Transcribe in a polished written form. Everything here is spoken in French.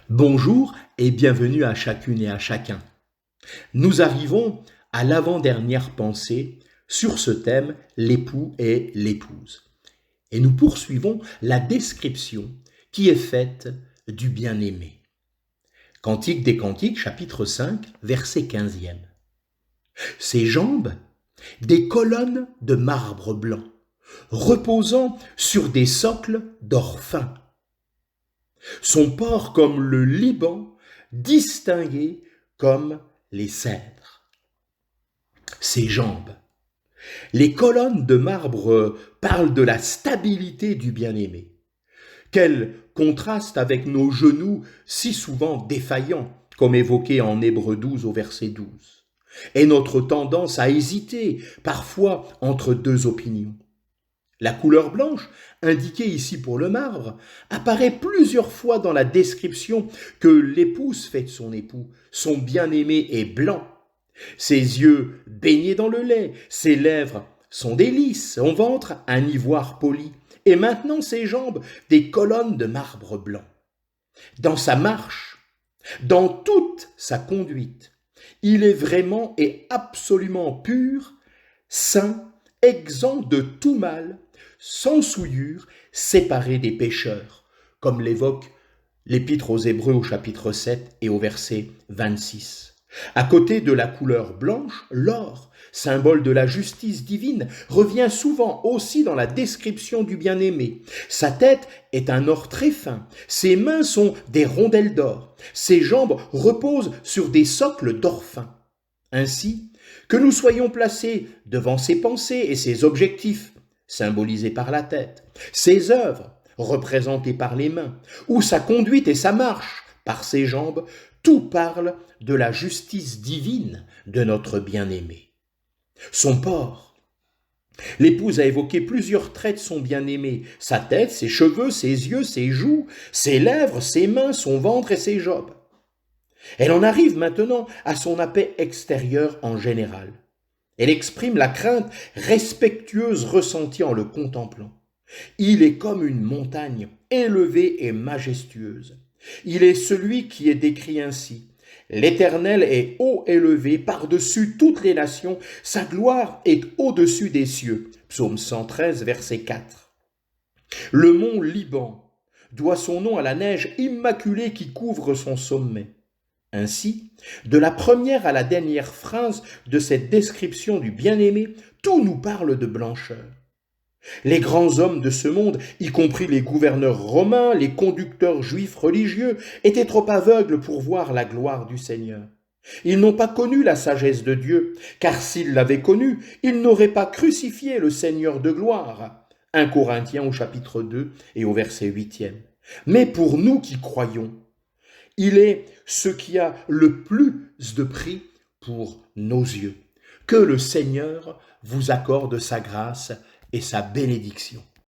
Bonjour et bienvenue à chacune et à chacun. Nous arrivons à l'avant-dernière pensée sur ce thème, l'époux et l'épouse. Et nous poursuivons la description qui est faite du bien-aimé. Cantique des Cantiques, chapitre 5, verset 15e. Ses jambes, des colonnes de marbre blanc, reposant sur des socles d'or fin. Son port comme le Liban, distingué comme les cèdres. Ses jambes. Les colonnes de marbre parlent de la stabilité du bien-aimé. Quel contraste avec nos genoux si souvent défaillants, comme évoqué en Hébreux 12 au verset 12, et notre tendance à hésiter parfois entre deux opinions. La couleur blanche, indiquée ici pour le marbre, apparaît plusieurs fois dans la description que l'épouse fait de son époux. Son bien-aimé est blanc. Ses yeux baignés dans le lait, ses lèvres sont des lys, son ventre un ivoire poli, et maintenant ses jambes des colonnes de marbre blanc. Dans sa marche, dans toute sa conduite, il est vraiment et absolument pur, saint, exempt de tout mal, sans souillure, séparé des pécheurs, comme l'évoque l'Épître aux Hébreux au chapitre 7 et au verset 26. À côté de la couleur blanche, l'or, symbole de la justice divine, revient souvent aussi dans la description du bien-aimé. Sa tête est un or très fin, ses mains sont des rondelles d'or, ses jambes reposent sur des socles d'or fin. Ainsi, que nous soyons placés devant ses pensées et ses objectifs, symbolisés par la tête, ses œuvres, représentées par les mains, ou sa conduite et sa marche, par ses jambes, tout parle de la justice divine de notre bien-aimé. Son port. L'épouse a évoqué plusieurs traits de son bien-aimé, sa tête, ses cheveux, ses yeux, ses joues, ses lèvres, ses mains, son ventre et ses jambes. Elle en arrive maintenant à son aspect extérieur en général. Elle exprime la crainte respectueuse ressentie en le contemplant. Il est comme une montagne, élevée et majestueuse. Il est celui qui est décrit ainsi. L'Éternel est haut élevé par-dessus toutes les nations, sa gloire est au-dessus des cieux. Psaume 113, verset 4. Le mont Liban doit son nom à la neige immaculée qui couvre son sommet. Ainsi, de la première à la dernière phrase de cette description du bien-aimé, tout nous parle de blancheur. Les grands hommes de ce monde, y compris les gouverneurs romains, les conducteurs juifs religieux, étaient trop aveugles pour voir la gloire du Seigneur. Ils n'ont pas connu la sagesse de Dieu, car s'ils l'avaient connue, ils n'auraient pas crucifié le Seigneur de gloire. 1 Corinthiens au chapitre 2 et au verset 8e. Mais pour nous qui croyons, il est ce qui a le plus de prix pour nos yeux. Que le Seigneur vous accorde sa grâce et sa bénédiction.